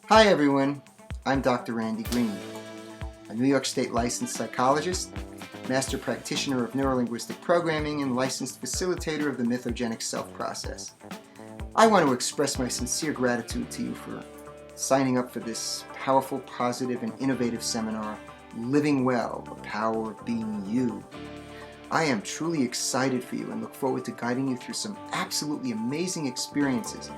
Hi everyone, I'm Dr. Randy Green, a New York State licensed psychologist, master practitioner of neurolinguistic programming, and licensed facilitator of the mythogenic self process. I want to express my sincere gratitude to you for signing up for this powerful, positive, and innovative seminar, Living Well, the Power of Being You. I am truly excited for you and look forward to guiding you through some absolutely amazing experiences.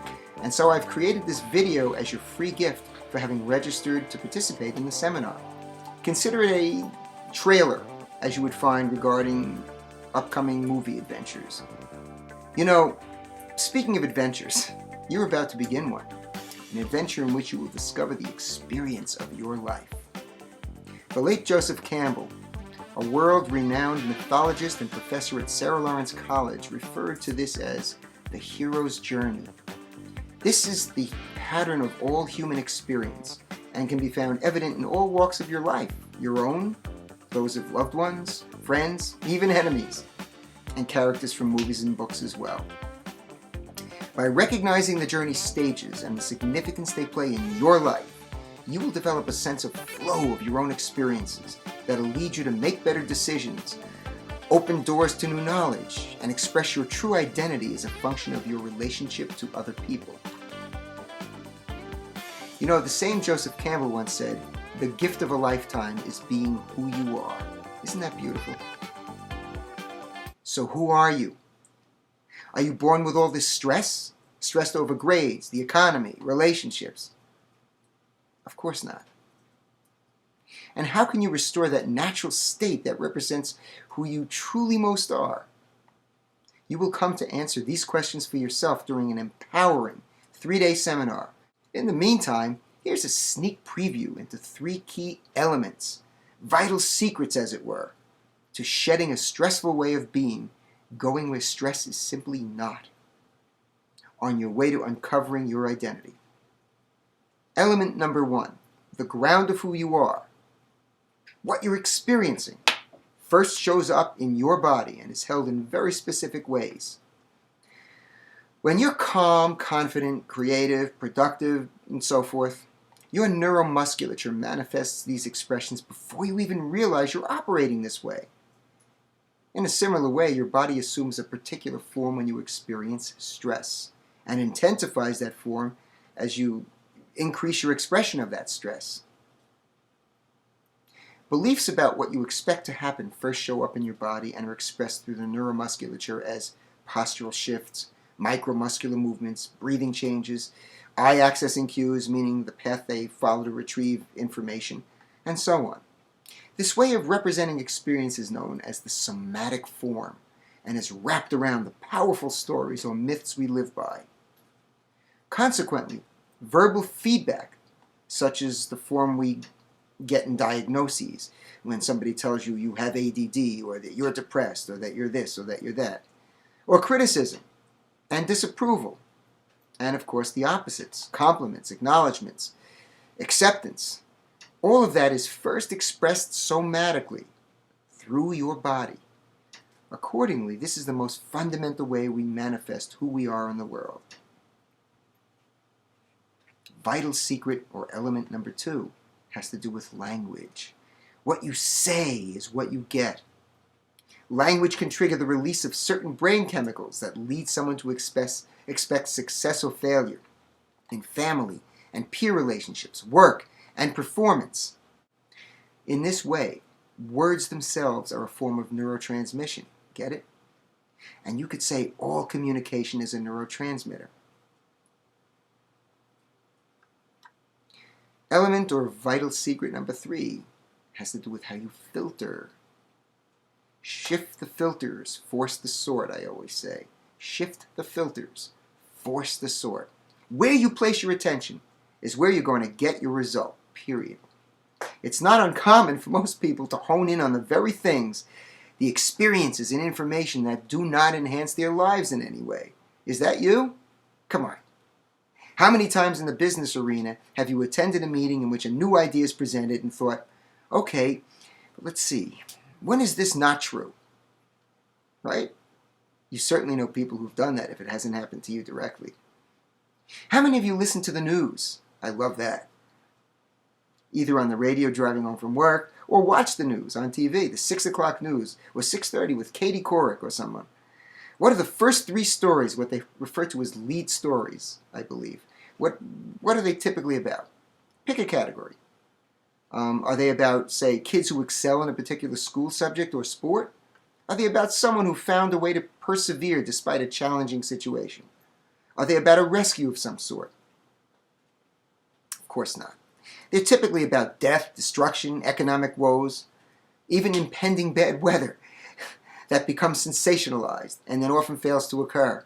And so I've created this video as your free gift for having registered to participate in the seminar. Consider it a trailer, as you would find regarding upcoming movie adventures. You know, speaking of adventures, you're about to begin one. An adventure in which you will discover the experience of your life. The late Joseph Campbell, a world-renowned mythologist and professor at Sarah Lawrence College, referred to this as the hero's journey. This is the pattern of all human experience and can be found evident in all walks of your life, your own, those of loved ones, friends, even enemies, and characters from movies and books as well. By recognizing the journey's stages and the significance they play in your life, you will develop a sense of flow of your own experiences that'll lead you to make better decisions, open doors to new knowledge, and express your true identity as a function of your relationship to other people. You know, the same Joseph Campbell once said, "The gift of a lifetime is being who you are." Isn't that beautiful? So who are you? Are you born with all this stress? Stressed over grades, the economy, relationships? Of course not. And how can you restore that natural state that represents who you truly most are? You will come to answer these questions for yourself during an empowering 3-day seminar. In the meantime, here's a sneak preview into 3 key elements, vital secrets as it were, to shedding a stressful way of being, going where stress is simply not, on your way to uncovering your identity. Element number 1, the ground of who you are. What you're experiencing first shows up in your body and is held in very specific ways. When you're calm, confident, creative, productive, and so forth, your neuromusculature manifests these expressions before you even realize you're operating this way. In a similar way, your body assumes a particular form when you experience stress and intensifies that form as you increase your expression of that stress. Beliefs about what you expect to happen first show up in your body and are expressed through the neuromusculature as postural shifts, micromuscular movements, breathing changes, eye accessing cues, meaning the path they follow to retrieve information, and so on. This way of representing experience is known as the somatic form and is wrapped around the powerful stories or myths we live by. Consequently, verbal feedback, such as the form we get in diagnoses when somebody tells you you have ADD or that you're depressed or that you're this or that you're that, or criticism and disapproval, and of course the opposites, compliments, acknowledgments, acceptance. All of that is first expressed somatically through your body. Accordingly, this is the most fundamental way we manifest who we are in the world. Vital secret, or element number 2, has to do with language. What you say is what you get. Language can trigger the release of certain brain chemicals that lead someone to expect success or failure in family and peer relationships, work, and performance. In this way, words themselves are a form of neurotransmission. Get it? And you could say all communication is a neurotransmitter. Element or vital secret number 3 has to do with how you filter. Shift the filters, force the sort, I always say. Shift the filters, force the sort. Where you place your attention is where you're going to get your result, period. It's not uncommon for most people to hone in on the very things, the experiences and information that do not enhance their lives in any way. Is that you? Come on. How many times in the business arena have you attended a meeting in which a new idea is presented and thought, okay, let's see, when is this not true? Right? You certainly know people who've done that if it hasn't happened to you directly. How many of you listen to the news? I love that. Either on the radio driving home from work, or watch the news on TV, the 6 o'clock news, or 6:30 with Katie Couric or someone. What are the first 3 stories, what they refer to as lead stories, I believe? What are they typically about? Pick a category. Are they about, say, kids who excel in a particular school subject or sport? Are they about someone who found a way to persevere despite a challenging situation? Are they about a rescue of some sort? Of course not. They're typically about death, destruction, economic woes, even impending bad weather that becomes sensationalized and then often fails to occur.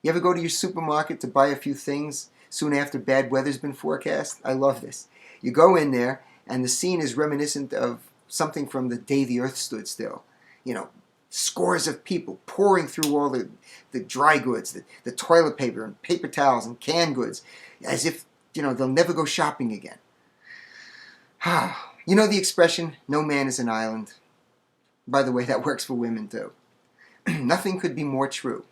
You ever go to your supermarket to buy a few things soon after bad weather's been forecast? I love this. You go in there and the scene is reminiscent of something from the day the earth stood still. You know, scores of people pouring through all the dry goods, the toilet paper and paper towels and canned goods, as if, they'll never go shopping again. You know the expression, no man is an island? By the way, that works for women too. Nothing could be more true.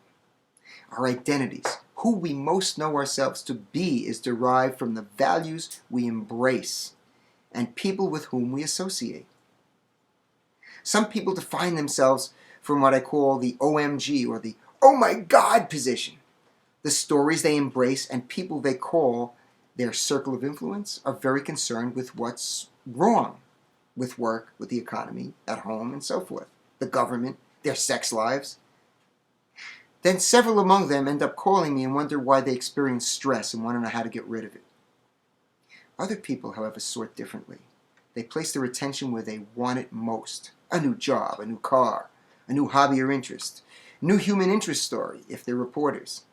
Our identities, who we most know ourselves to be, is derived from the values we embrace and people with whom we associate. Some people define themselves from what I call the OMG, or the oh my God position. The stories they embrace and people they call their circle of influence are very concerned with what's wrong with work, with the economy, at home, and so forth. The government, their sex lives. Then several among them end up calling me and wonder why they experience stress and want to know how to get rid of it. Other people, however, sort differently. They place their attention where they want it most. A new job, a new car, a new hobby or interest, new human interest story, if they're reporters.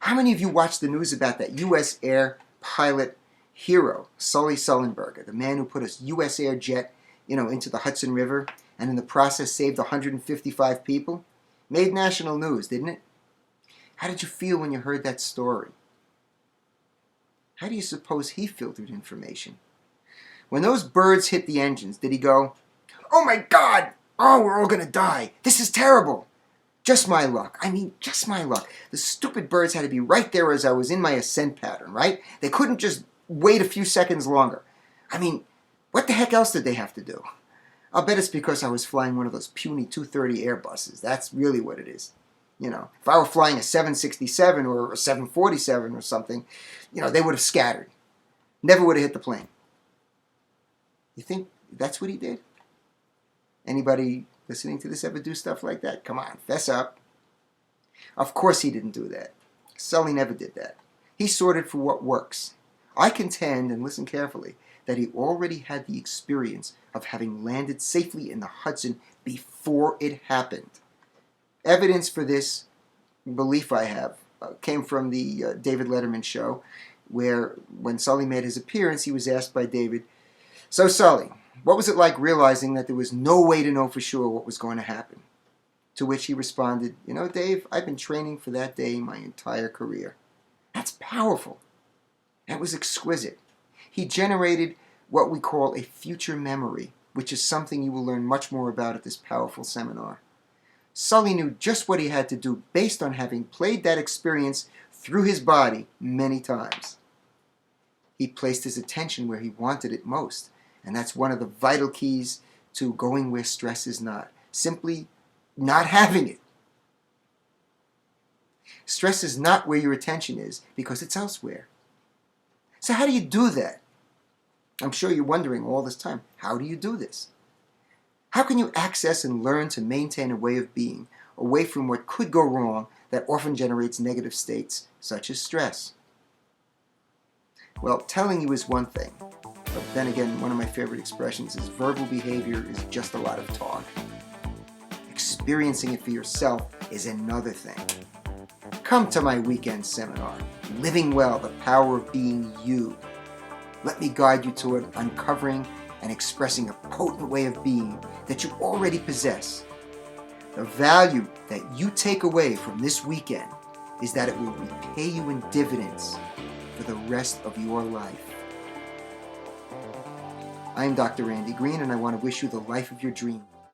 How many of you watched the news about that U.S. Air pilot hero, Sully Sullenberger, the man who put a U.S. Air jet, into the Hudson River and in the process saved 155 people? Made national news, didn't it? How did you feel when you heard that story? How do you suppose he filtered information? When those birds hit the engines, did he go, "Oh my God! Oh, we're all going to die. This is terrible. Just my luck. Just my luck. The stupid birds had to be right there as I was in my ascent pattern, right? They couldn't just wait a few seconds longer. What the heck else did they have to do? I'll bet it's because I was flying one of those puny 230 Airbuses. That's really what it is. If I were flying a 767 or a 747 or something, they would have scattered. Never would have hit the plane." You think that's what he did? Anybody listening to this ever do stuff like that? Come on, fess up. Of course he didn't do that. Sully never did that. He sorted for what works. I contend, and listen carefully, that he already had the experience of having landed safely in the Hudson before it happened. Evidence for this belief I have came from the David Letterman show, where when Sully made his appearance, he was asked by David, "So Sully, what was it like realizing that there was no way to know for sure what was going to happen?" To which he responded, "Dave, I've been training for that day my entire career." That's powerful. That was exquisite. He generated what we call a future memory, which is something you will learn much more about at this powerful seminar. Sully knew just what he had to do based on having played that experience through his body many times. He placed his attention where he wanted it most, and that's one of the vital keys to going where stress is not. Simply not having it. Stress is not where your attention is because it's elsewhere. So how do you do that? I'm sure you're wondering all this time, how do you do this? How can you access and learn to maintain a way of being away from what could go wrong that often generates negative states such as stress? Well, telling you is one thing, but then again, one of my favorite expressions is verbal behavior is just a lot of talk. Experiencing it for yourself is another thing. Come to my weekend seminar, Living Well, the Power of Being You. Let me guide you toward uncovering and expressing a potent way of being that you already possess. The value that you take away from this weekend is that it will repay you in dividends for the rest of your life. I am Dr. Randy Green, and I want to wish you the life of your dreams.